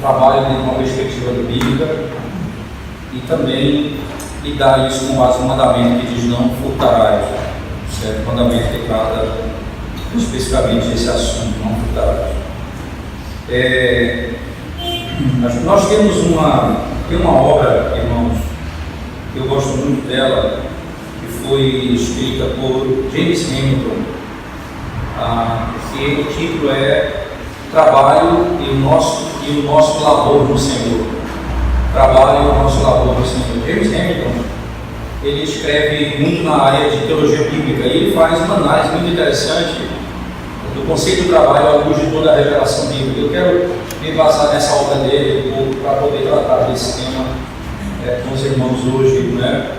trabalho dentro de uma perspectiva bíblica e também lidar isso com base no mandamento que diz não furtarás, certo? O mandamento que trata especificamente esse assunto, não furtarás. Nós temos uma obra, irmãos, que eu gosto muito dela, que foi escrita por James Hamilton, que o título é Trabalho e o nosso labor no Senhor. Trabalho e o nosso labor no Senhor. James Hamilton, ele escreve muito na área de teologia bíblica e ele faz uma análise muito interessante do conceito do trabalho à luz de toda a revelação bíblica. Eu quero me basar nessa obra dele para poder tratar desse tema com os irmãos hoje, né,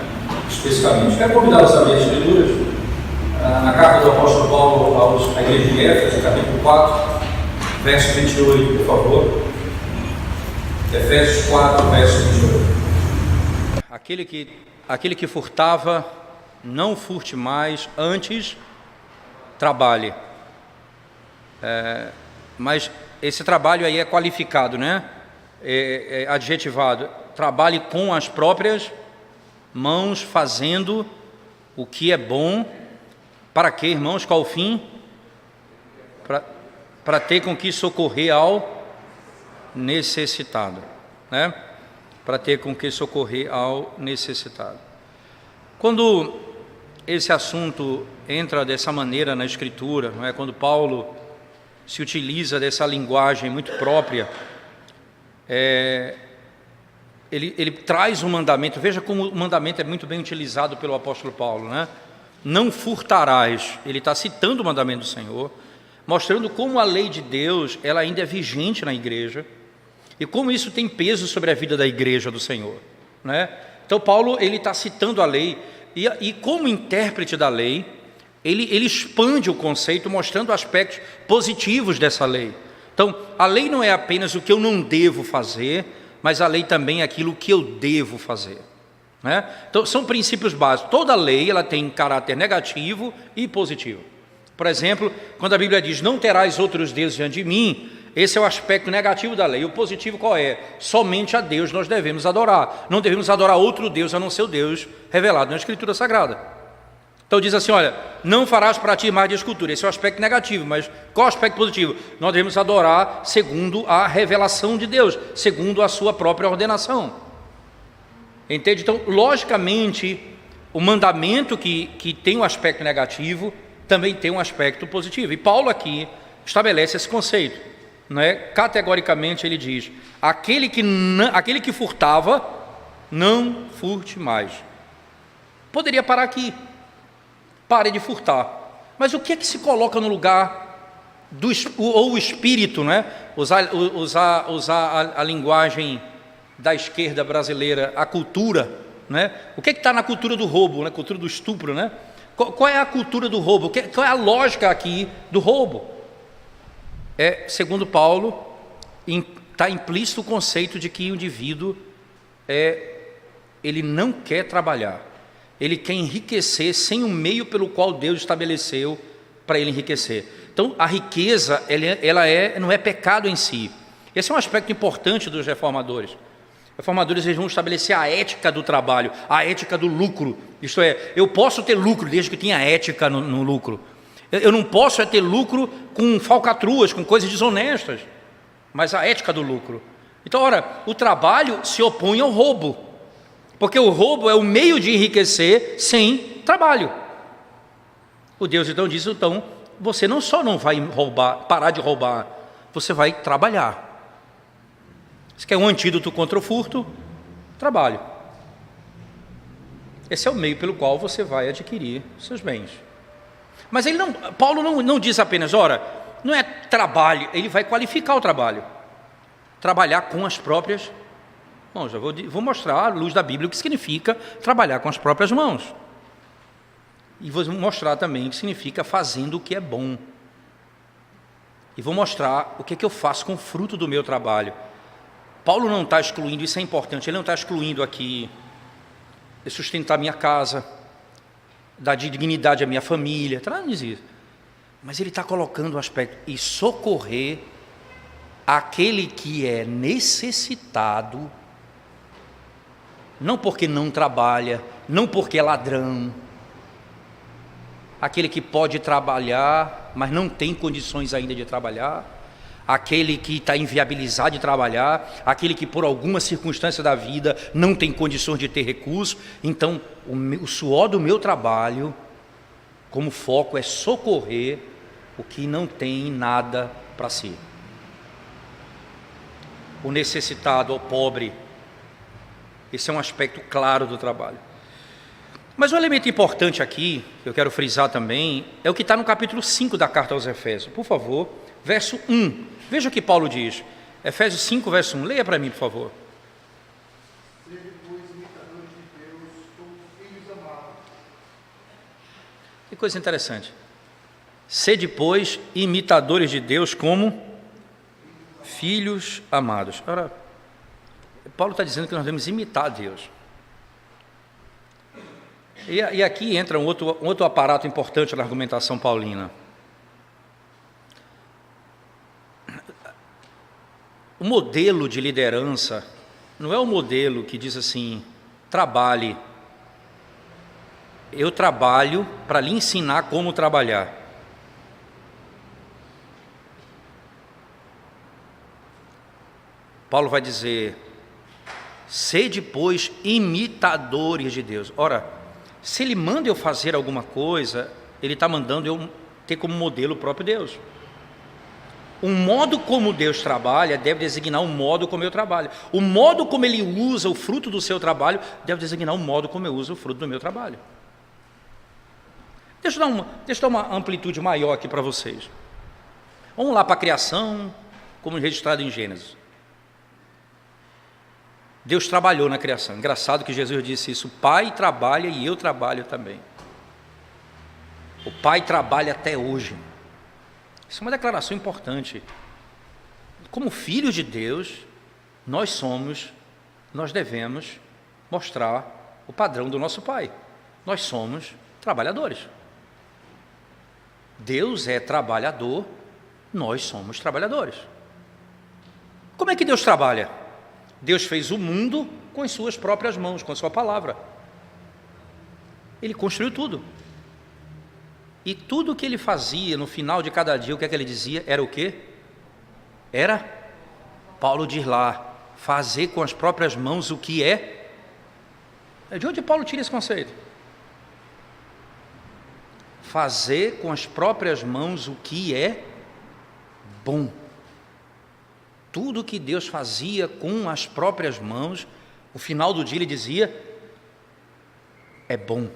especificamente. Quero convidá-los a ler as escrituras na carta do apóstolo Paulo à igreja de Éfeso, capítulo 4, verso 28, por favor. Efésios 4, verso 28. Aquele que furtava, não furte mais, antes trabalhe. Mas esse trabalho aí é qualificado, né? É adjetivado. Trabalhe com as próprias mãos, fazendo o que é bom. Para quê, irmãos? Qual o fim? Para ter com que socorrer ao necessitado, né? Para ter com que socorrer ao necessitado. Quando esse assunto entra dessa maneira na Escritura, não é? Quando Paulo se utiliza dessa linguagem muito própria, ele traz um mandamento. Veja como o mandamento é muito bem utilizado pelo apóstolo Paulo, né? Não furtarás. Ele está citando o mandamento do Senhor, mostrando como a lei de Deus ela ainda é vigente na igreja e como isso tem peso sobre a vida da igreja do Senhor, né? Então Paulo ele está citando a lei e como intérprete da lei ele expande o conceito, mostrando aspectos positivos dessa lei. Então a lei não é apenas o que eu não devo fazer, mas a lei também é aquilo que eu devo fazer, né? Então são princípios básicos. Toda lei ela tem caráter negativo e positivo. Por exemplo, quando a Bíblia diz não terás outros deuses diante de mim, esse é o aspecto negativo da lei. O positivo qual é? Somente a Deus nós devemos adorar. Não devemos adorar outro Deus a não ser o Deus revelado na Escritura Sagrada. Então diz assim, olha, não farás para ti mais de escultura. Esse é o aspecto negativo, mas qual é o aspecto positivo? Nós devemos adorar segundo a revelação de Deus, segundo a sua própria ordenação. Entende? Então, logicamente, o mandamento que tem um aspecto negativo também tem um aspecto positivo. E Paulo aqui estabelece esse conceito, né? Categoricamente ele diz, aquele que furtava, não furte mais. Poderia parar aqui, pare de furtar. Mas o que é que se coloca no lugar ou o espírito, né? Usar a linguagem da esquerda brasileira, a cultura, né? O que está na cultura do roubo, na cultura do estupro, né? Qual é a cultura do roubo? Qual é a lógica aqui do roubo? Segundo Paulo, está implícito o conceito de que o indivíduo ele não quer trabalhar, ele quer enriquecer sem o meio pelo qual Deus estabeleceu para ele enriquecer. Então a riqueza ela não é pecado em si. Esse é um aspecto importante dos reformadores. Reformadores eles vão estabelecer a ética do trabalho, a ética do lucro. Isto é, eu posso ter lucro desde que tenha ética no lucro. Eu não posso ter lucro com falcatruas, com coisas desonestas, mas a ética do lucro. Então, ora, o trabalho se opõe ao roubo, porque o roubo é o meio de enriquecer sem trabalho. O Deus então diz, então, você não só não vai parar de roubar, você vai trabalhar. Você quer um antídoto contra o furto? Trabalho. Esse é o meio pelo qual você vai adquirir seus bens. Mas Paulo não diz apenas, ora, não é trabalho, ele vai qualificar o trabalho. Trabalhar com as próprias mãos. Eu vou mostrar à luz da Bíblia o que significa trabalhar com as próprias mãos. E vou mostrar também o que significa fazendo o que é bom. E vou mostrar o que é que eu faço com o fruto do meu trabalho. Paulo não está excluindo, isso é importante, ele não está excluindo aqui sustentar minha casa, dar dignidade à minha família, não diz isso. Mas ele está colocando o aspecto e socorrer aquele que é necessitado, não porque não trabalha, não porque é ladrão, aquele que pode trabalhar, mas não tem condições ainda de trabalhar, aquele que está inviabilizado de trabalhar, aquele que por alguma circunstância da vida não tem condições de ter recurso. Então, o suor do meu trabalho, como foco, é socorrer o que não tem nada para si. O necessitado, o pobre. Esse é um aspecto claro do trabalho. Mas um elemento importante aqui, que eu quero frisar também, é o que está no capítulo 5 da carta aos Efésios. Por favor, verso 1. Veja o que Paulo diz. Efésios 5, verso 1. Leia para mim, por favor. Sede, pois, imitadores de Deus, como filhos amados. Que coisa interessante. Sede, pois, imitadores de Deus como filhos amados. Ora, Paulo está dizendo que nós devemos imitar Deus. E aqui entra um outro aparato importante na argumentação paulina. O modelo de liderança não é o modelo que diz assim: trabalhe, eu trabalho para lhe ensinar como trabalhar. Paulo vai dizer: sede, pois, imitadores de Deus. Ora, se ele manda eu fazer alguma coisa, ele está mandando eu ter como modelo o próprio Deus. O modo como Deus trabalha deve designar o modo como eu trabalho. O modo como ele usa o fruto do seu trabalho deve designar o modo como eu uso o fruto do meu trabalho. Deixa eu dar uma amplitude maior aqui para vocês. Vamos lá para a criação, como registrado em Gênesis. Deus trabalhou na criação. Engraçado que Jesus disse isso: o Pai trabalha e eu trabalho também. O Pai trabalha até hoje. Isso é uma declaração importante. Como filhos de Deus, nós devemos mostrar o padrão do nosso Pai. Nós somos trabalhadores. Deus é trabalhador, nós somos trabalhadores. Como é que Deus trabalha? Deus fez o mundo com as suas próprias mãos, com a sua palavra. Ele construiu tudo. E tudo que ele fazia no final de cada dia, o que é que ele dizia? Era o quê? Era, Paulo diz lá, fazer com as próprias mãos o que é. De onde Paulo tira esse conceito? Fazer com as próprias mãos o que é bom. Tudo que Deus fazia com as próprias mãos, no final do dia ele dizia, é bom.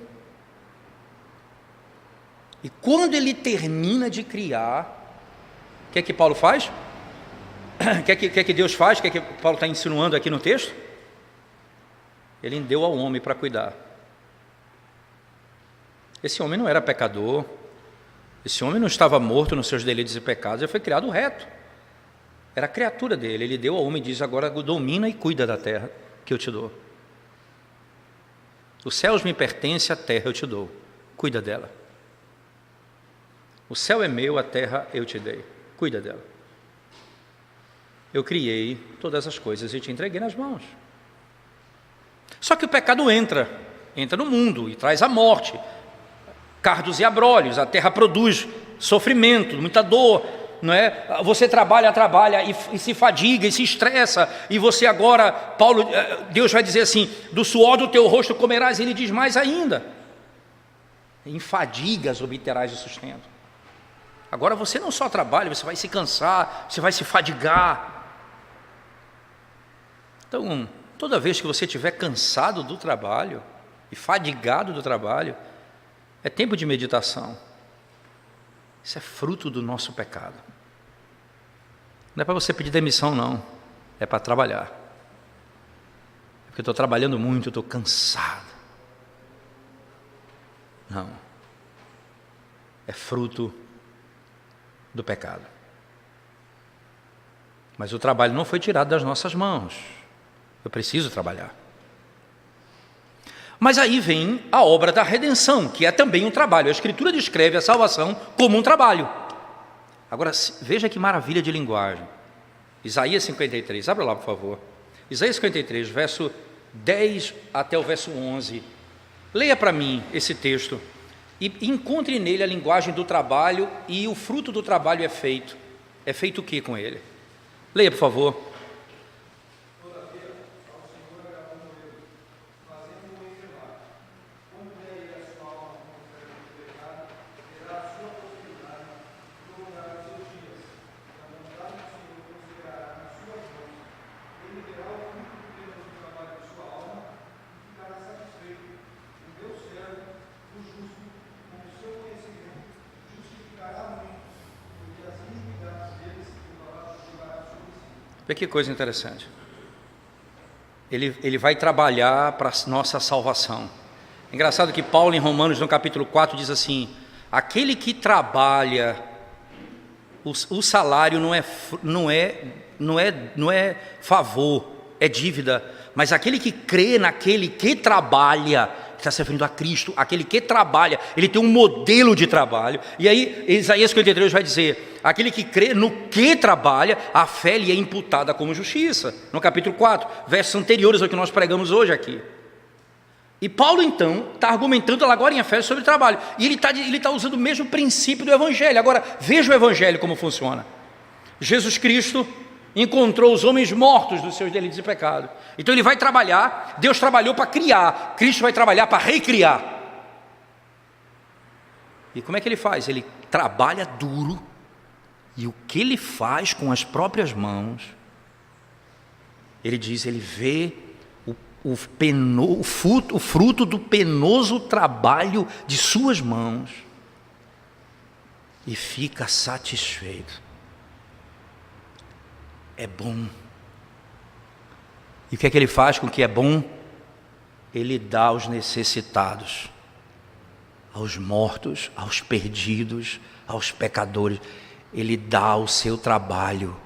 E quando ele termina de criar, o que é que Paulo faz? O que é que Deus faz? O que é que Paulo está insinuando aqui no texto? Ele deu ao homem para cuidar. Esse homem não era pecador, esse homem não estava morto nos seus delitos e pecados, ele foi criado reto. Era a criatura dele, ele deu ao homem e diz: agora domina e cuida da terra que eu te dou. Os céus me pertencem, a terra eu te dou, cuida dela. O céu é meu, a terra eu te dei, cuida dela. Eu criei todas as coisas e te entreguei nas mãos. Só que o pecado entra no mundo e traz a morte, cardos e abrolhos, a terra produz sofrimento, muita dor, não é? Você trabalha e se fadiga e se estressa, e você agora, Deus vai dizer assim: do suor do teu rosto comerás, e ele diz mais ainda: em fadigas obterás o sustento. Agora você não só trabalha, você vai se cansar, você vai se fadigar. Então, toda vez que você estiver cansado do trabalho e fadigado do trabalho, é tempo de meditação. Isso é fruto do nosso pecado. Não é para você pedir demissão, não. É para trabalhar. Porque eu estou trabalhando muito, eu estou cansado. Não. É fruto do pecado. Mas o trabalho não foi tirado das nossas mãos. Eu preciso trabalhar. Mas aí vem a obra da redenção, que é também um trabalho. A Escritura descreve a salvação como um trabalho. Agora, veja que maravilha de linguagem. Isaías 53, abra lá por favor. Isaías 53, verso 10 até o verso 11. Leia para mim esse texto e encontre nele a linguagem do trabalho e o fruto do trabalho é feito. É feito o que com ele? Leia por favor. Vê que coisa interessante. Ele vai trabalhar para a nossa salvação. É engraçado que Paulo, em Romanos, no capítulo 4, diz assim: aquele que trabalha, o salário não é favor, é dívida, mas aquele que crê naquele que trabalha, está se referindo a Cristo, aquele que trabalha, ele tem um modelo de trabalho. E aí Isaías 53 vai dizer: aquele que crê no que trabalha, a fé lhe é imputada como justiça, no capítulo 4, versos anteriores ao que nós pregamos hoje aqui. E Paulo então está argumentando agora em Efésios sobre trabalho, e ele está usando o mesmo princípio do Evangelho. Agora veja o Evangelho como funciona. Jesus Cristo encontrou os homens mortos dos seus delitos e pecados, então ele vai trabalhar. Deus trabalhou para criar, Cristo vai trabalhar para recriar. E como é que ele faz? Ele trabalha duro, e o que ele faz com as próprias mãos, ele diz, ele vê o fruto do penoso trabalho de suas mãos e fica satisfeito. É bom. E o que é que ele faz com o que é bom? Ele dá aos necessitados, aos mortos, aos perdidos, aos pecadores. Ele dá o seu trabalho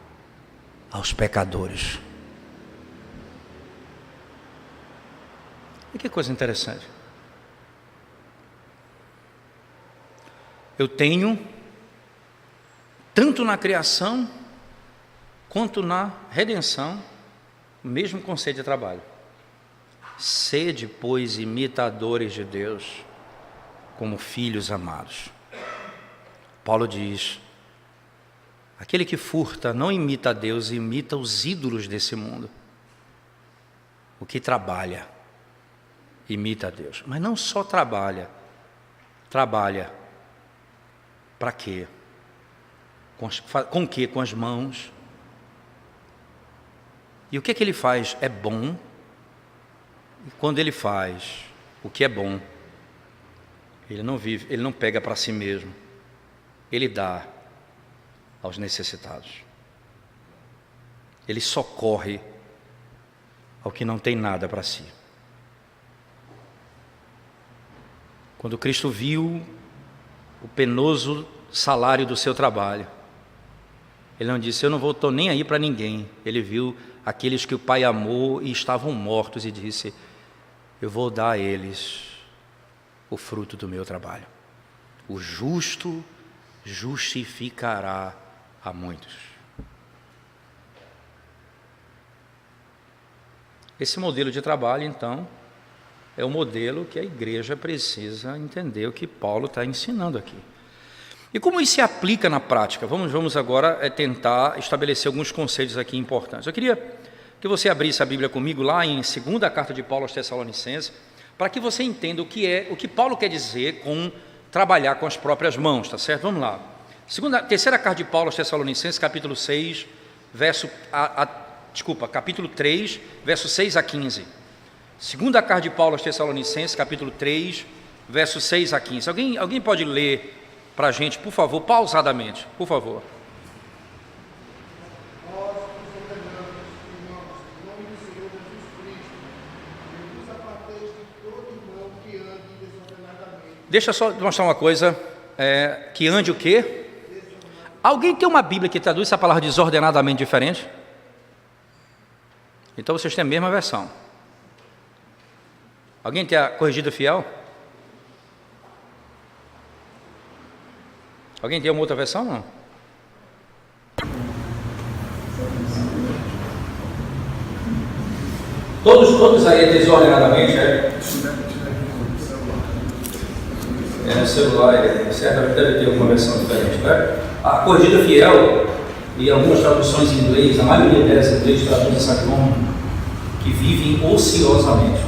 aos pecadores. E que coisa interessante. Eu tenho, tanto na criação quanto na redenção, o mesmo conceito de trabalho. Sede, pois, imitadores de Deus, como filhos amados. Paulo diz: aquele que furta não imita a Deus, imita os ídolos desse mundo. O que trabalha, imita a Deus. Mas não só trabalha para quê? Com o quê? Com as mãos. E o que é que ele faz? É bom. E quando ele faz o que é bom, ele não pega para si mesmo, ele dá aos necessitados. Ele socorre ao que não tem nada para si. Quando Cristo viu o penoso salário do seu trabalho, ele não disse: eu não estou nem aí para ninguém. Ele viu aqueles que o Pai amou e estavam mortos e disse: eu vou dar a eles o fruto do meu trabalho. O justo justificará a muitos. Esse modelo de trabalho, então, é o modelo que a igreja precisa entender o que Paulo está ensinando aqui. E como isso se aplica na prática? Vamos agora tentar estabelecer alguns conceitos aqui importantes. Eu queria que você abrisse a Bíblia comigo lá em 2ª carta de Paulo aos Tessalonicenses, para que você entenda o que Paulo quer dizer com trabalhar com as próprias mãos, tá certo? Vamos lá. Terceira carta de Paulo aos Tessalonicenses, capítulo 6, capítulo 3, versos 6 a 15. Segunda carta de Paulo aos Tessalonicenses, capítulo 3, versos 6 a 15. Alguém pode ler para a gente, por favor, pausadamente, por favor. Nós nos ordenamos, irmãos, em nome do Senhor Jesus Cristo, que vos aparteis de todo irmão que ande desordenadamente. Deixa só mostrar uma coisa, que ande o quê? Alguém tem uma Bíblia que traduz essa palavra desordenadamente diferente? Então vocês têm a mesma versão. Alguém tem a corrigida fiel? Alguém tem uma outra versão? Não? Todos aí desordenadamente, no celular, certamente deve ter alguma versão diferente, né? A Corrigida Fiel e algumas traduções em inglês, a maioria delas em inglês traduz essa como que vivem ociosamente,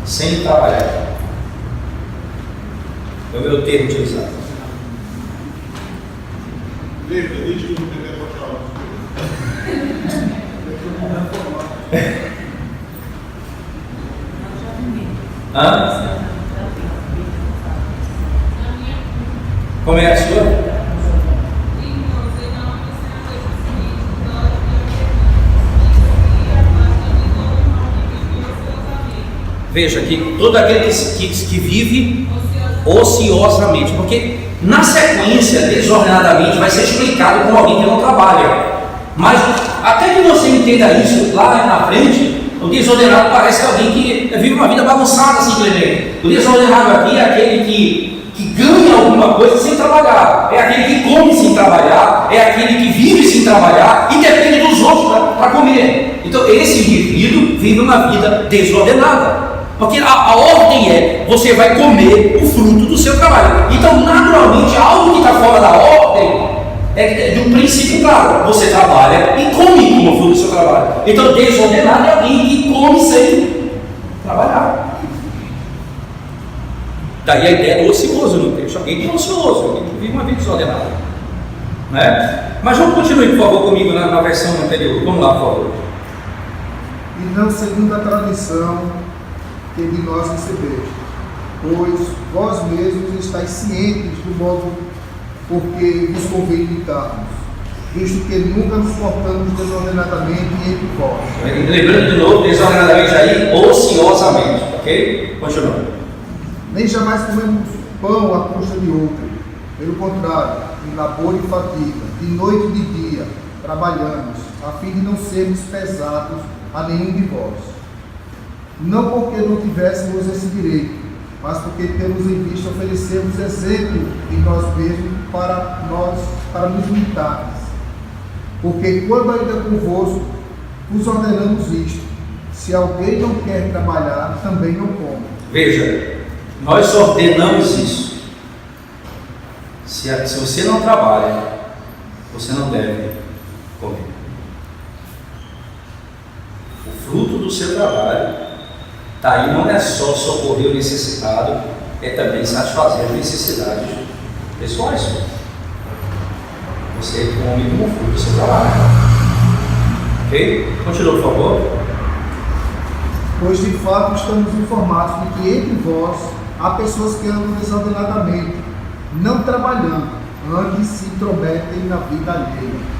sem trabalhar. É o meu termo utilizado. Veja, desde que eu não peguei para falar. Como é a sua? Veja que todo aquele que vive ociosamente, porque na sequência, desordenadamente, vai ser explicado como alguém que não trabalha. Mas até que você entenda isso lá na frente, o desordenado parece alguém que vive uma vida bagunçada, simplesmente. O desordenado aqui é aquele que ganha alguma coisa sem trabalhar, é aquele que come sem trabalhar, é aquele que vive sem trabalhar e depende dos outros para comer. Então esse indivíduo vive uma vida desordenada, porque a ordem é: você vai comer o fruto do seu trabalho. Então naturalmente algo que está fora da ordem é de um princípio claro: você trabalha e come como fruto do seu trabalho. Então desordenado é alguém que come sem trabalhar. Daí a ideia do ocioso no texto, alguém que é ocioso, alguém que vive uma vida desordenada, né? Mas vamos continuar, por favor, comigo na versão anterior. Vamos lá, por favor. E não segundo a tradição que de nós recebeste, pois vós mesmos estáis cientes do modo porque vos convém imitar-nos, visto que nunca nos portamos desordenadamente entre vós. Lembrando de novo, desordenadamente aí, ociosamente, ok? Continuando. Nem jamais comemos pão à custa de outro, pelo contrário, em labor e fadiga, de noite e de dia, trabalhamos, a fim de não sermos pesados a nenhum de vós. Não porque não tivéssemos esse direito, mas porque temos em vista oferecermos exemplo em nós mesmos para nos imitarmos. Porque quando ainda convosco, vos ordenamos isto: se alguém não quer trabalhar, também não come. Veja, nós ordenamos isso. Se você não trabalha, você não deve comer. O fruto do seu trabalho está aí, não é só socorrer o necessitado, é também satisfazer as necessidades pessoais. Você come como fruto do seu trabalho. Ok? Continua, por favor. Pois de fato estamos informados de que entre vós há pessoas que andam desordenadamente, não trabalhando, antes se intrometem na vida alheia.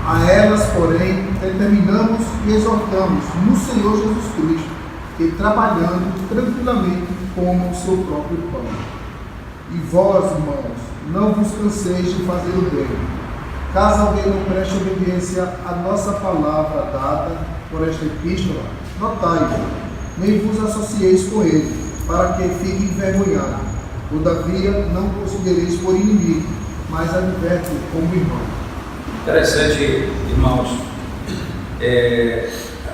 A elas, porém, determinamos e exortamos no Senhor Jesus Cristo, que trabalhando tranquilamente comam o seu próprio pão. E vós, irmãos, não vos canseis de fazer o bem. Caso alguém não preste obediência à nossa palavra dada por esta epístola, notai-o, nem vos associeis com ele, para que fique envergonhado. Todavia, não considereis por inimigo, mas adverte-o como irmão. Interessante, irmãos,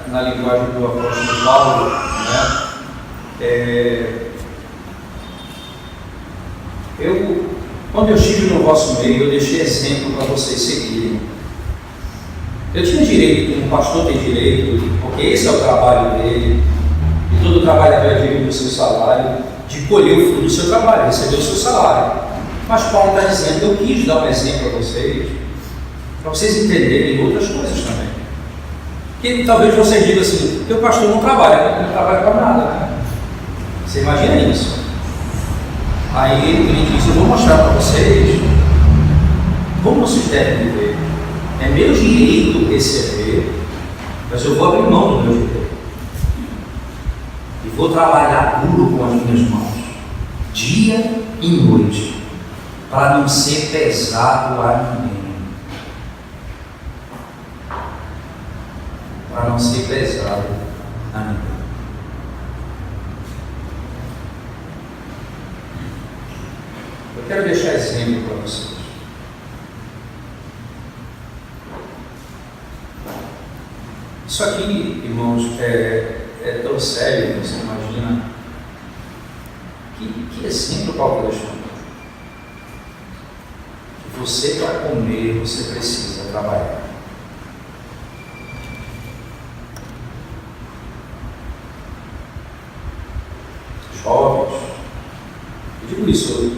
na linguagem do apóstolo Paulo, né? Quando eu estive no vosso meio, eu deixei exemplo para vocês seguirem. Eu tinha direito, como pastor tem direito, porque esse é o trabalho dele, e todo trabalhador é digno do seu salário, de colher o fruto do seu trabalho, receber o seu salário. Mas Paulo está dizendo: eu quis dar um exemplo para vocês entenderem outras coisas também. Que talvez vocês digam assim: que o pastor não trabalha, ele não trabalha para nada, né? Você imagina isso? Aí ele diz: eu vou mostrar para vocês como vocês devem viver. É meu direito receber, mas eu vou abrir mão do meu direito. E vou trabalhar duro com as minhas mãos, dia e noite, para não ser pesado a ninguém. Para não ser pesado a ninguém. Eu quero deixar exemplo para vocês. Isso aqui, irmãos, é tão sério, você imagina. Que exemplo Paulo está deixando? Você, para comer, você precisa trabalhar. Jovens, eu digo isso,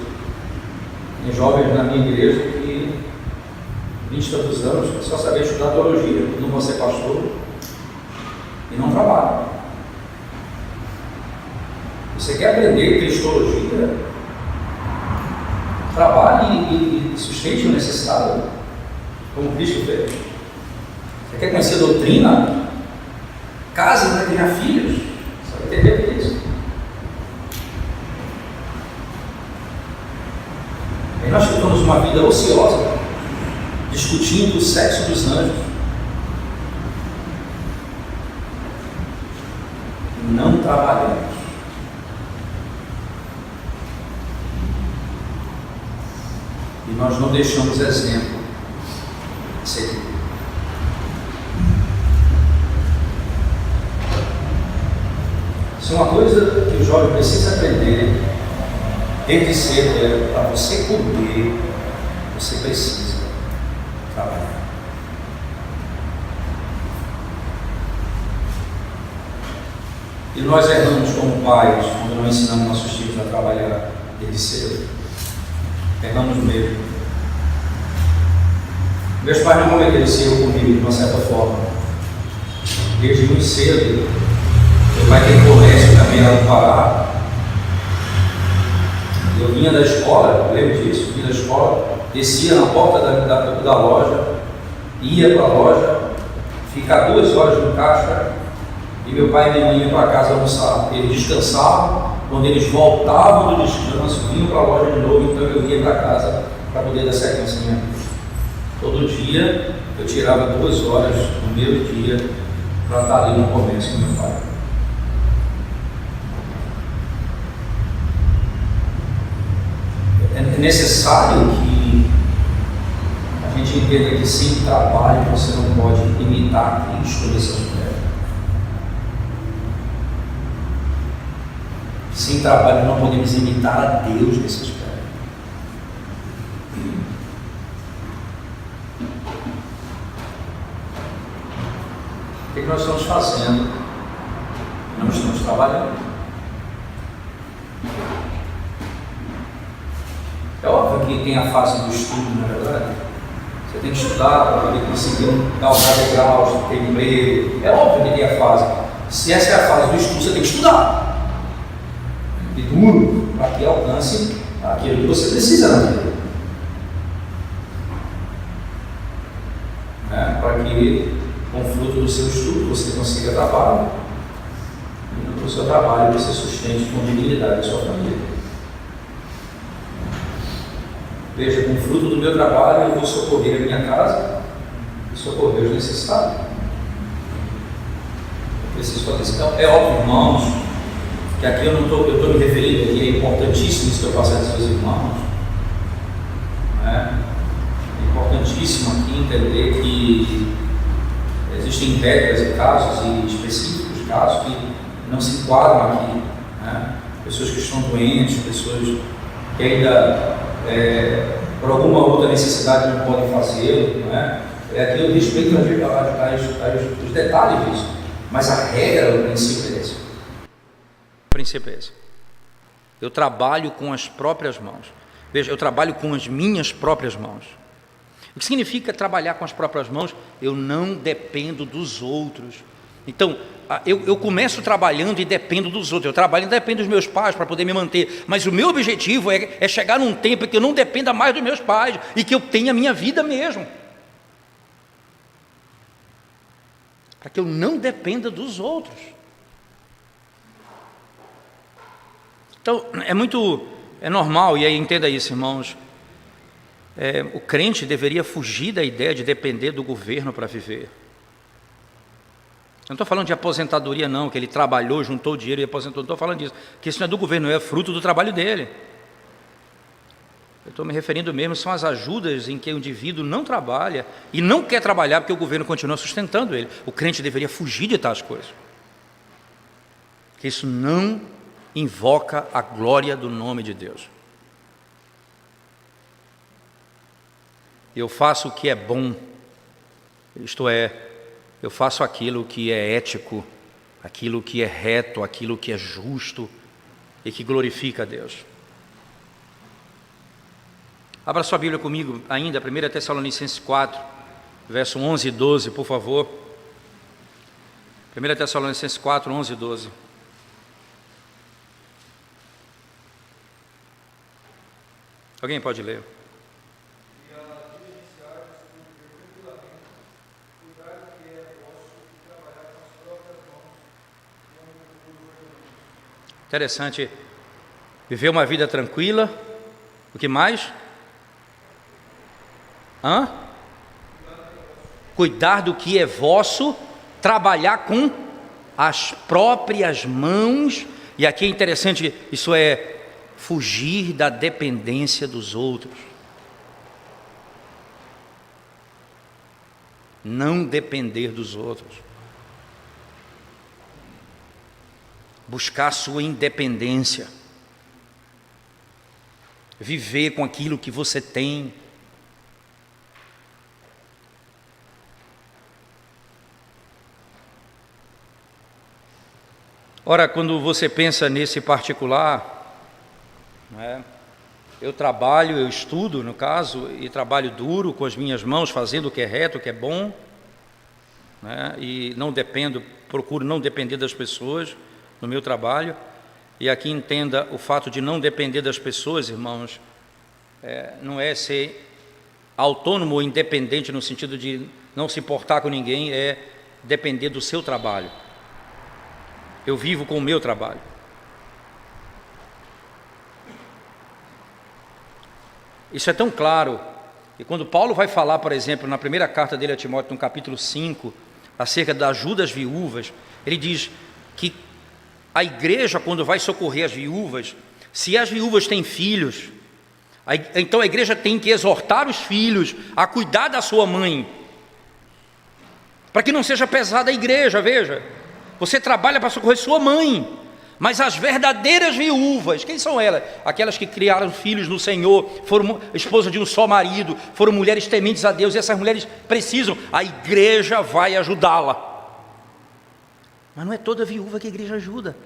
tem jovens na minha igreja que 20 e tantos anos só sabem estudar teologia, não vão ser pastor e não trabalham. Você quer aprender cristologia? Trabalhe e sustente o necessário, como Cristo fez. Você quer conhecer doutrina? Case, vai criar filhos. Você vai entender o que é isso. Aí nós ficamos uma vida ociosa, discutindo o sexo dos anjos. Não trabalhamos. E nós não deixamos exemplo de seguir. Isso é uma coisa que o jovem precisa aprender desde cedo. Para você comer, você precisa trabalhar. E nós erramos como pais quando não ensinamos nossos filhos a trabalhar desde cedo. Erramos mesmo. Meus pais não cometeram esse erro comigo de uma certa forma. Desde muito cedo, meu pai tem comércio também lá no Pará. Eu vinha da escola, eu lembro disso, vinha da escola, descia na porta da loja, ia para a loja, ficar 2 horas no caixa, e meu pai e minha mãe iam para casa almoçar. Eles descansavam. Quando eles voltavam do descanso, vinham para a loja de novo, então eu ia para casa para poder dar sequência à minha vida. Todo dia eu tirava 2 horas no meu dia para estar ali no comércio com meu pai. É necessário que a gente entenda que sem trabalho você não pode imitar Cristo nesse aspecto. Sem trabalho não podemos imitar a Deus nesse aspecto. O que nós estamos fazendo? Não estamos trabalhando. É óbvio que tem a fase do estudo, não é verdade? Você tem que estudar para poder conseguir galgar degraus, ter emprego. É óbvio que tem a fase. Se essa é a fase do estudo, você tem que estudar. E duro, para que alcance aquilo que você precisa na vida. Para que, com o fruto do seu estudo, você consiga trabalho. E no seu trabalho você sustente com dignidade a sua família. Veja, com o fruto do meu trabalho eu vou socorrer a minha casa e socorrer os necessitados. Eu preciso fazer isso. Então, é óbvio, irmãos, que aqui eu estou me referindo, aqui é importantíssimo isso que eu passo aos seus irmãos. É importantíssimo aqui entender que existem regras e casos e específicos casos que não se enquadram aqui. Pessoas que estão doentes, pessoas que ainda, por alguma outra necessidade, não podem fazê-lo. Aqui eu respeito os detalhes disso, mas a regra, o princípio é esse. O princípio é esse. Eu trabalho com as próprias mãos. Veja, eu trabalho com as minhas próprias mãos. O que significa trabalhar com as próprias mãos? Eu não dependo dos outros. Então, eu começo trabalhando e dependo dos outros. Eu trabalho e dependo dos meus pais para poder me manter. Mas o meu objetivo é chegar num tempo em que eu não dependa mais dos meus pais e que eu tenha a minha vida mesmo. Para que eu não dependa dos outros. Então, é normal, e aí entenda isso, irmãos, o crente deveria fugir da ideia de depender do governo para viver. Eu não estou falando de aposentadoria não, que ele trabalhou, juntou dinheiro e aposentou, não estou falando disso, que isso não é do governo, é fruto do trabalho dele. Eu estou me referindo mesmo, são as ajudas em que o indivíduo não trabalha e não quer trabalhar porque o governo continua sustentando ele. O crente deveria fugir de tais coisas. Que isso não invoca a glória do nome de Deus. Eu faço o que é bom, isto é, eu faço aquilo que é ético, aquilo que é reto, aquilo que é justo e que glorifica a Deus. Abra sua Bíblia comigo ainda, 1 Tessalonicenses 4, verso 11 e 12, por favor. 1 Tessalonicenses 4, 11 e 12. Alguém pode ler? Interessante, viver uma vida tranquila. O que mais? Cuidar do que é vosso, trabalhar com as próprias mãos. E aqui é interessante, isso é fugir da dependência dos outros. Não depender dos outros. Buscar sua independência. Viver com aquilo que você tem. Ora, quando você pensa nesse particular, eu trabalho, eu estudo, no caso, e trabalho duro com as minhas mãos, fazendo o que é reto, o que é bom, e não dependo, procuro não depender das pessoas no meu trabalho. E aqui entenda, o fato de não depender das pessoas, irmãos, não é ser autônomo ou independente no sentido de não se importar com ninguém, é depender do seu trabalho. Eu vivo com o meu trabalho. Isso é tão claro. E quando Paulo vai falar, por exemplo, na primeira carta dele a Timóteo, no capítulo 5, acerca da ajuda às viúvas, ele diz que a igreja, quando vai socorrer as viúvas, se as viúvas têm filhos, então a igreja tem que exortar os filhos a cuidar da sua mãe, para que não seja pesada a igreja. Veja, você trabalha para socorrer sua mãe, mas as verdadeiras viúvas, quem são elas? Aquelas que criaram filhos no Senhor, foram esposa de um só marido, foram mulheres tementes a Deus, e essas mulheres precisam, a igreja vai ajudá-la. Mas não é toda viúva que a igreja ajuda,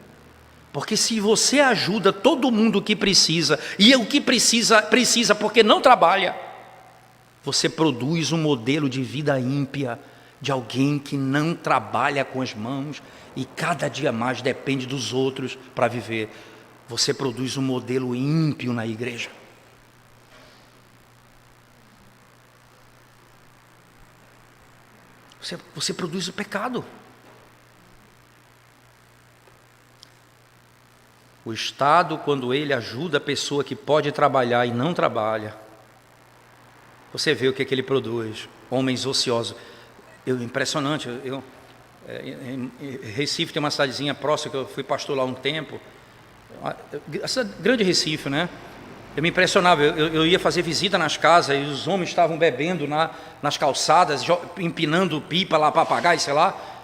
porque se você ajuda todo mundo que precisa, e o que precisa porque não trabalha, você produz um modelo de vida ímpia, de alguém que não trabalha com as mãos e cada dia mais depende dos outros para viver. Você produz um modelo ímpio na igreja. Você produz o pecado. O Estado, quando ele ajuda a pessoa que pode trabalhar e não trabalha, você vê o que ele produz. Homens ociosos. Impressionante. Em Recife tem uma cidadezinha próxima que eu fui pastor lá há um tempo. Essa grande Recife, né? Eu me impressionava. Eu ia fazer visita nas casas e os homens estavam bebendo nas calçadas, empinando pipa lá, papagaio, sei lá.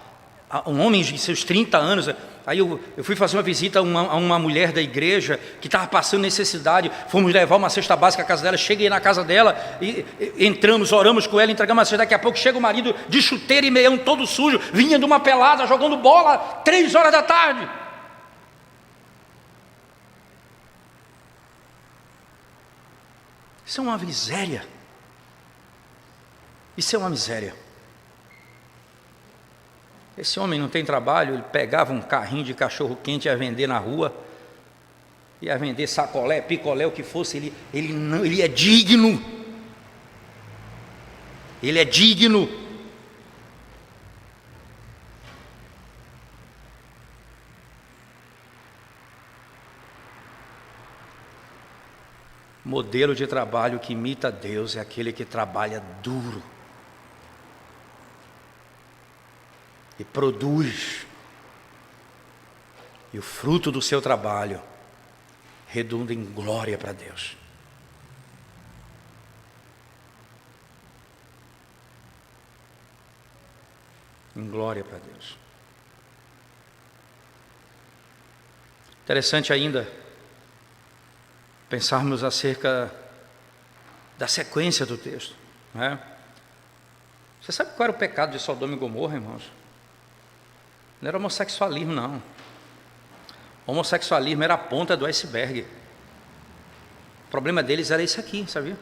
Um homem de seus 30 anos. Aí eu fui fazer uma visita a uma mulher da igreja que estava passando necessidade. Fomos levar uma cesta básica à casa dela. Cheguei na casa dela e entramos, oramos com ela, entregamos a cesta. Daqui a pouco chega o marido de chuteiro e meião todo sujo, vinha de uma pelada, jogando bola 3 horas da tarde. Isso é uma miséria. Isso é uma miséria. Esse homem não tem trabalho, ele pegava um carrinho de cachorro quente e ia vender na rua, ia vender sacolé, picolé, o que fosse. Ele é digno. Ele é digno. Modelo de trabalho que imita Deus é aquele que trabalha duro e produz, e o fruto do seu trabalho redunda em glória para Deus. em glória para Deus. Interessante ainda pensarmos acerca da sequência do texto, não é? Você sabe qual era o pecado de Sodoma e Gomorra, irmãos? Não era homossexualismo, não. Homossexualismo era a ponta do iceberg. O problema deles era esse aqui, sabia?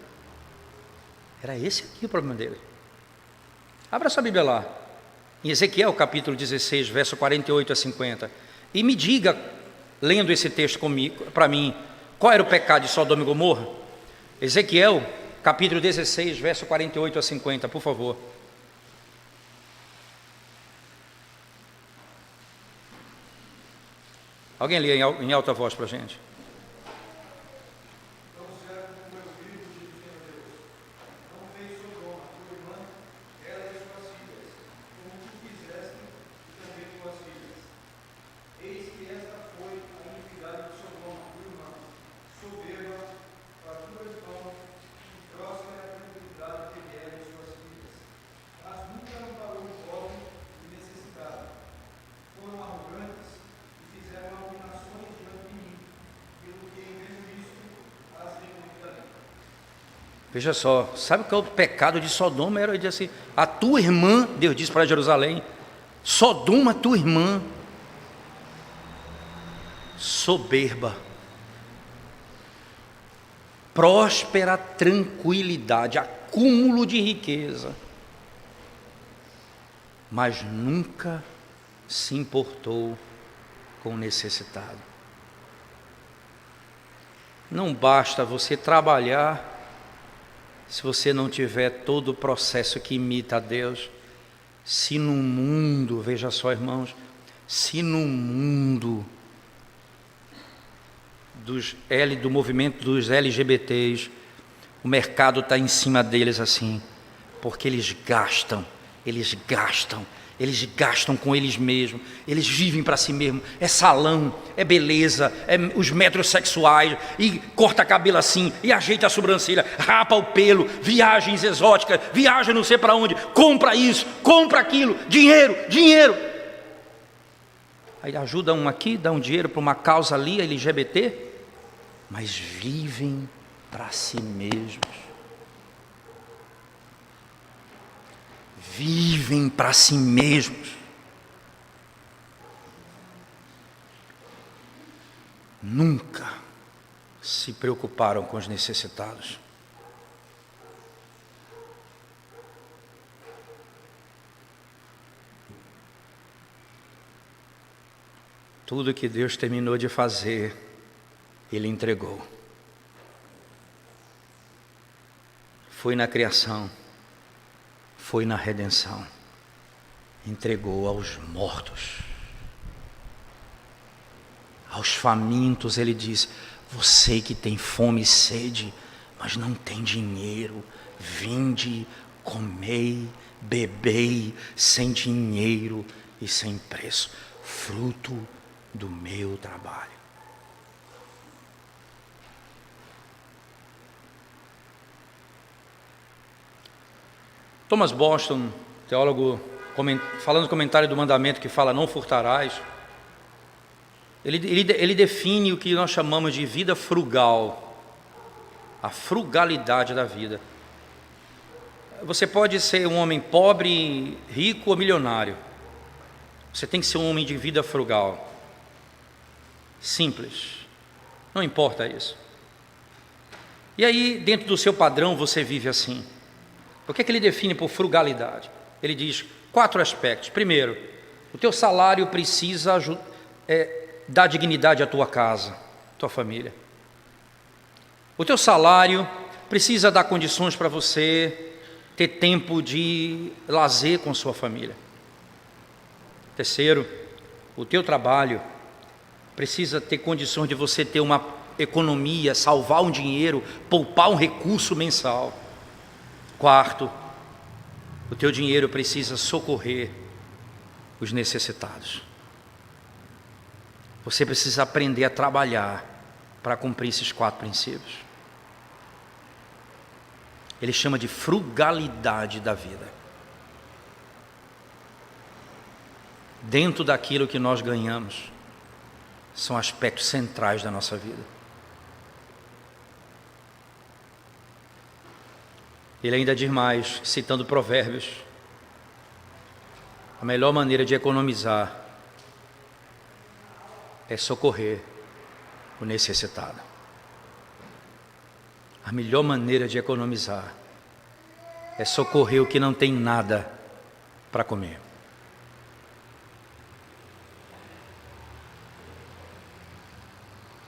Era esse aqui o problema deles. Abra sua Bíblia lá, em Ezequiel capítulo 16, verso 48 a 50, e me diga, lendo esse texto para mim, qual era o pecado de Sodoma e Gomorra? Ezequiel capítulo 16, verso 48 a 50, por favor. Alguém lê em alta voz para a gente. Veja só, sabe qual é o pecado de Sodoma? Era dizer assim, a tua irmã, Deus disse para Jerusalém, Sodoma, tua irmã, soberba, próspera tranquilidade, acúmulo de riqueza, mas nunca se importou com o necessitado. Não basta você trabalhar se você não tiver todo o processo que imita a Deus. Se no mundo, veja só, irmãos, se no mundo do movimento dos LGBTs, o mercado está em cima deles assim, porque eles gastam com eles mesmos, eles vivem para si mesmos, é salão, é beleza, é os metros sexuais, e corta cabelo assim, e ajeita a sobrancelha, rapa o pelo, viagens exóticas, viaja não sei para onde, compra isso, compra aquilo, dinheiro. Aí ajuda um aqui, dá um dinheiro para uma causa ali, LGBT, mas vivem para si mesmos. Vivem para si mesmos. Nunca se preocuparam com os necessitados. Tudo que Deus terminou de fazer, Ele entregou. Foi na criação, foi na redenção, entregou aos mortos, aos famintos. Ele diz: você que tem fome e sede, mas não tem dinheiro, vinde, comei, bebei, sem dinheiro e sem preço, fruto do meu trabalho. Thomas Boston, teólogo, falando no comentário do mandamento que fala não furtarás, ele define o que nós chamamos de vida frugal, a frugalidade da vida. Você pode ser um homem pobre, rico ou milionário, você tem que ser um homem de vida frugal, simples, não importa isso. E aí, dentro do seu padrão, você vive assim. O que é que ele define por frugalidade? Ele diz 4 aspectos. Primeiro, o teu salário precisa dar dignidade à tua casa, à tua família. O teu salário precisa dar condições para você ter tempo de lazer com sua família. Terceiro, o teu trabalho precisa ter condições de você ter uma economia, salvar um dinheiro, poupar um recurso mensal. Quarto, o teu dinheiro precisa socorrer os necessitados. Você precisa aprender a trabalhar para cumprir esses 4 princípios. Ele chama de frugalidade da vida. dentro daquilo que nós ganhamos, são aspectos centrais da nossa vida. Ele ainda diz mais, citando Provérbios: a melhor maneira de economizar é socorrer o necessitado. A melhor maneira de economizar é socorrer o que não tem nada para comer.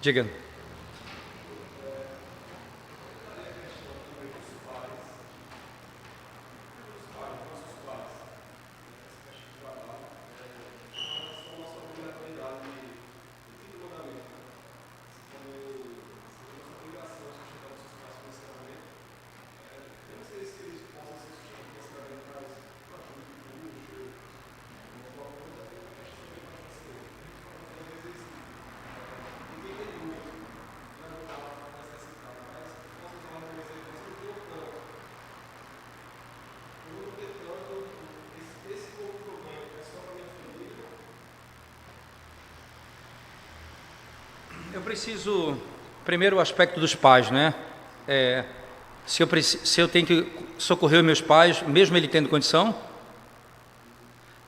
Diga. Eu preciso, primeiro o aspecto dos pais, né? Se eu tenho que socorrer os meus pais, mesmo ele tendo condição,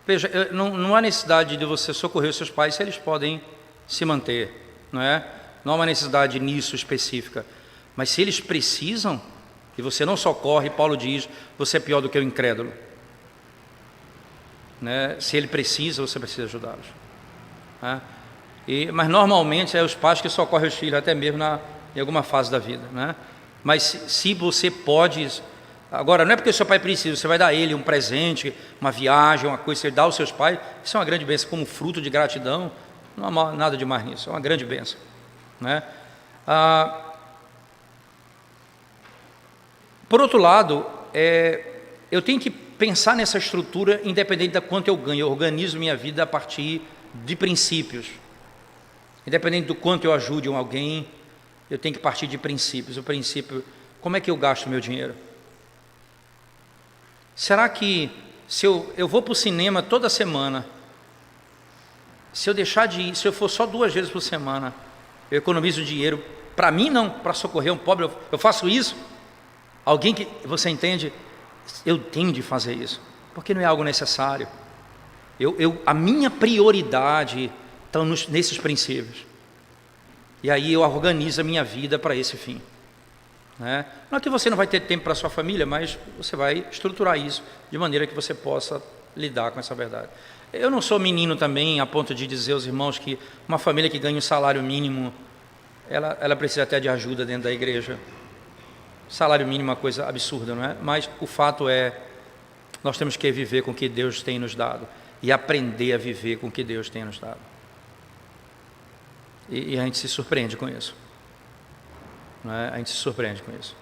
veja, não há necessidade de você socorrer os seus pais se eles podem se manter, não é? Não há uma necessidade nisso específica, mas se eles precisam, e você não socorre, Paulo diz, você é pior do que o incrédulo, né? Se ele precisa, você precisa ajudá-los, né? Mas normalmente é os pais que socorrem os filhos, até mesmo em alguma fase da vida, né? Mas se você pode, agora não é porque o seu pai precisa, você vai dar a ele um presente, uma viagem, uma coisa, você dá aos seus pais, isso é uma grande bênção, como fruto de gratidão, não há nada de mais nisso, é uma grande bênção, né? Por outro lado, eu tenho que pensar nessa estrutura independente da quanto eu ganho, eu organizo minha vida a partir de princípios. Independente do quanto eu ajude alguém, eu tenho que partir de princípios. O princípio, como é que eu gasto meu dinheiro? Será que se eu vou para o cinema toda semana, se eu deixar de ir, se eu for só 2 vezes por semana, eu economizo dinheiro? Para mim não, para socorrer um pobre, eu faço isso? Alguém que, você entende? Eu tenho de fazer isso, porque não é algo necessário. A minha prioridade estão nesses princípios. E aí eu organizo a minha vida para esse fim, né? Não é que você não vai ter tempo para a sua família, mas você vai estruturar isso de maneira que você possa lidar com essa verdade. Eu não sou menino também a ponto de dizer aos irmãos que uma família que ganha um salário mínimo, ela precisa até de ajuda dentro da igreja. Salário mínimo é uma coisa absurda, não é? Mas o fato é, nós temos que viver com o que Deus tem nos dado e aprender a viver com o que Deus tem nos dado. E a gente se surpreende com isso, não é? A gente se surpreende com isso.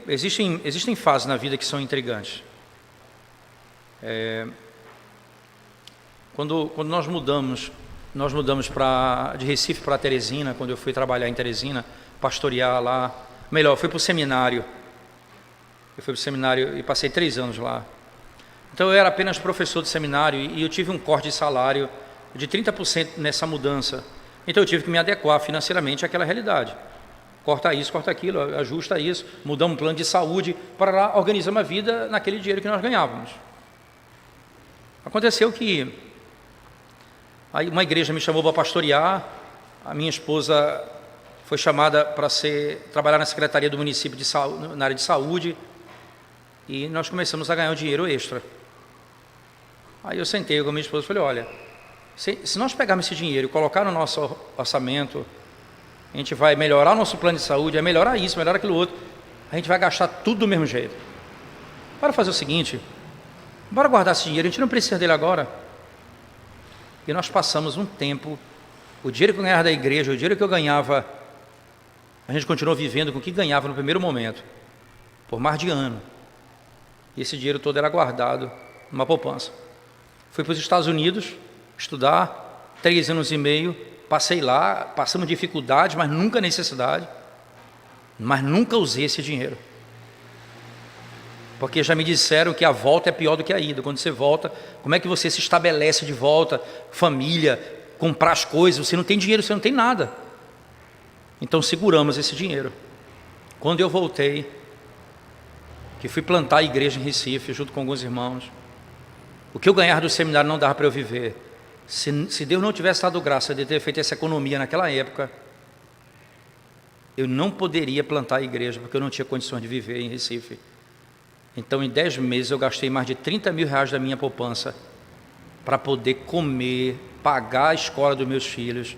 Existem fases na vida que são intrigantes. Quando nós mudamos de Recife para Teresina, quando eu fui trabalhar em Teresina, pastorear lá, melhor, eu fui para o seminário. Eu fui para o seminário e passei 3 anos lá. Então eu era apenas professor de seminário e eu tive um corte de salário de 30% nessa mudança. Então eu tive que me adequar financeiramente àquela realidade. Corta isso, corta aquilo, ajusta isso, mudamos um plano de saúde para lá organizar uma vida naquele dinheiro que nós ganhávamos. Aconteceu que aí uma igreja me chamou para pastorear, a minha esposa foi chamada para trabalhar na secretaria do município na área de saúde, e nós começamos a ganhar um dinheiro extra. Aí eu sentei com a minha esposa e falei, olha, se nós pegarmos esse dinheiro e colocar no nosso orçamento, a gente vai melhorar o nosso plano de saúde, é melhorar isso, melhorar aquilo outro, a gente vai gastar tudo do mesmo jeito. Para fazer o seguinte, bora guardar esse dinheiro, a gente não precisa dele agora. E nós passamos um tempo, o dinheiro que eu ganhava da igreja, o dinheiro que eu ganhava, a gente continuou vivendo com o que ganhava no primeiro momento, por mais de ano. E esse dinheiro todo era guardado numa poupança. Fui para os Estados Unidos estudar, 3 anos e meio, passei lá, passamos dificuldades, mas nunca necessidade, mas nunca usei esse dinheiro. Porque já me disseram que a volta é pior do que a ida. Quando você volta, como é que você se estabelece de volta, família, comprar as coisas? Você não tem dinheiro, você não tem nada. Então seguramos esse dinheiro. Quando eu voltei, que fui plantar a igreja em Recife, junto com alguns irmãos, o que eu ganhava do seminário não dava para eu viver. Se Deus não tivesse dado graça de ter feito essa economia naquela época, eu não poderia plantar a igreja, porque eu não tinha condições de viver em Recife. Então, em 10 meses, eu gastei mais de 30 mil reais da minha poupança para poder comer, pagar a escola dos meus filhos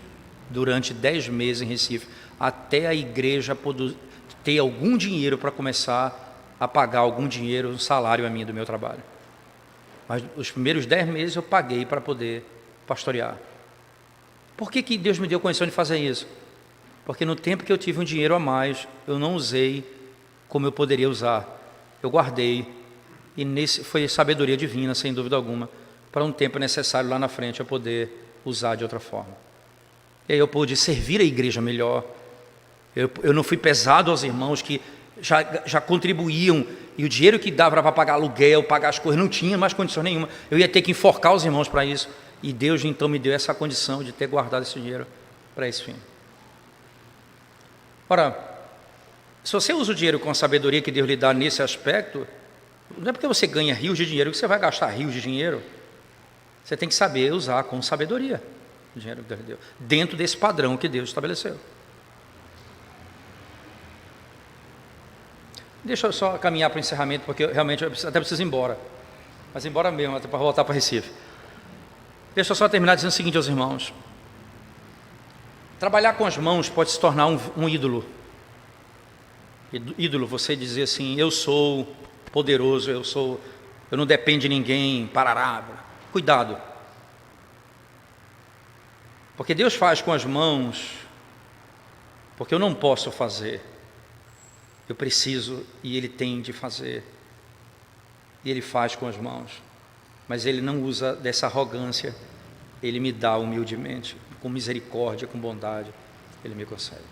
durante 10 meses em Recife, até a igreja poder ter algum dinheiro para começar a pagar algum dinheiro, um salário a mim do meu trabalho. Mas os primeiros 10 meses eu paguei para poder pastorear. Por que Deus me deu condição de fazer isso? Porque no tempo que eu tive um dinheiro a mais, eu não usei como eu poderia usar. Eu guardei, e foi sabedoria divina, sem dúvida alguma, para um tempo necessário lá na frente eu poder usar de outra forma. E aí eu pude servir a igreja melhor. Eu não fui pesado aos irmãos que já contribuíam, e o dinheiro que dava para pagar aluguel, pagar as coisas, não tinha mais condição nenhuma. Eu ia ter que enforcar os irmãos para isso. E Deus então me deu essa condição de ter guardado esse dinheiro para esse fim. Ora, se você usa o dinheiro com a sabedoria que Deus lhe dá nesse aspecto, não é porque você ganha rios de dinheiro que você vai gastar rios de dinheiro. Você tem que saber usar com sabedoria o dinheiro que Deus lhe deu, dentro desse padrão que Deus estabeleceu. Deixa eu só caminhar para o encerramento, porque realmente eu até preciso ir embora. Mas embora mesmo, até para voltar para Recife. Deixa eu só terminar dizendo o seguinte aos irmãos. Trabalhar com as mãos pode se tornar um ídolo. Ídolo, você dizer assim, eu sou poderoso, eu não dependo de ninguém, parará. Cuidado. Porque Deus faz com as mãos, porque eu não posso fazer. Eu preciso e Ele tem de fazer. E Ele faz com as mãos. Mas Ele não usa dessa arrogância. Ele me dá humildemente, com misericórdia, com bondade. Ele me concede.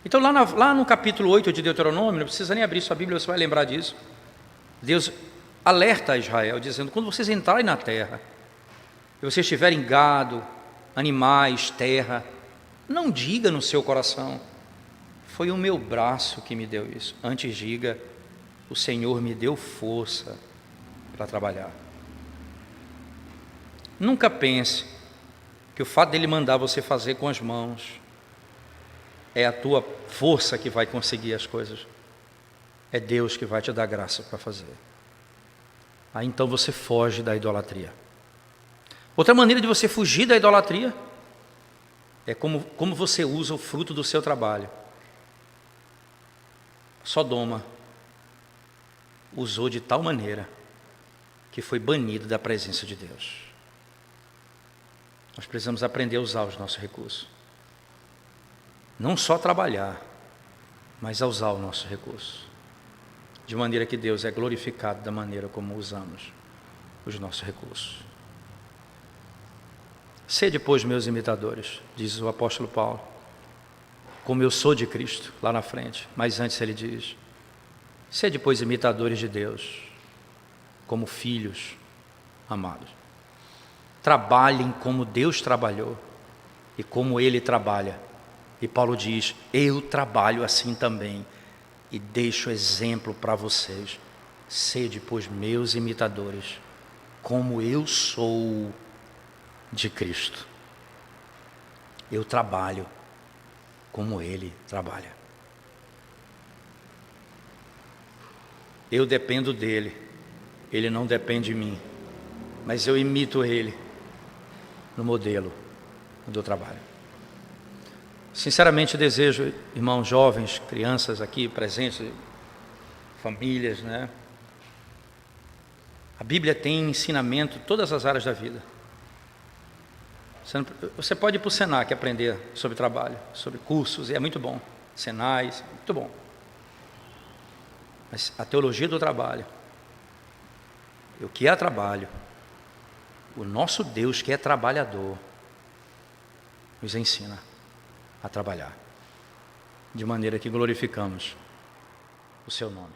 Então lá no capítulo 8 de Deuteronômio, não precisa nem abrir sua Bíblia, você vai lembrar disso. Deus alerta a Israel, dizendo, quando vocês entrarem na terra, e vocês tiverem gado, animais, terra, não diga no seu coração, foi o meu braço que me deu isso. Antes diga, o Senhor me deu força para trabalhar. Nunca pense que o fato dele mandar você fazer com as mãos é a tua força que vai conseguir as coisas. É Deus que vai te dar graça para fazer. Aí então você foge da idolatria. Outra maneira de você fugir da idolatria é como você usa o fruto do seu trabalho. Sodoma usou de tal maneira que foi banido da presença de Deus. Nós precisamos aprender a usar os nossos recursos. Não só trabalhar, mas a usar o nosso recurso. De maneira que Deus é glorificado da maneira como usamos os nossos recursos. Sede, pois, meus imitadores, diz o apóstolo Paulo, como eu sou de Cristo, lá na frente. Mas antes ele diz, sede, pois, imitadores de Deus, como filhos amados. Trabalhem como Deus trabalhou e como Ele trabalha. E Paulo diz, eu trabalho assim também e deixo exemplo para vocês. Sede, pois, meus imitadores, como eu sou de Cristo. Eu trabalho como Ele trabalha. Eu dependo dEle, Ele não depende de mim, mas eu imito Ele no modelo do trabalho. Sinceramente desejo, irmãos jovens, crianças aqui presentes, famílias, né? A Bíblia tem ensinamento em todas as áreas da vida. Você pode ir para o Senac aprender sobre trabalho, sobre cursos, e é muito bom. Senais, muito bom. Mas a teologia do trabalho, o que é trabalho, o nosso Deus que é trabalhador, nos ensina a trabalhar, de maneira que glorificamos o seu nome.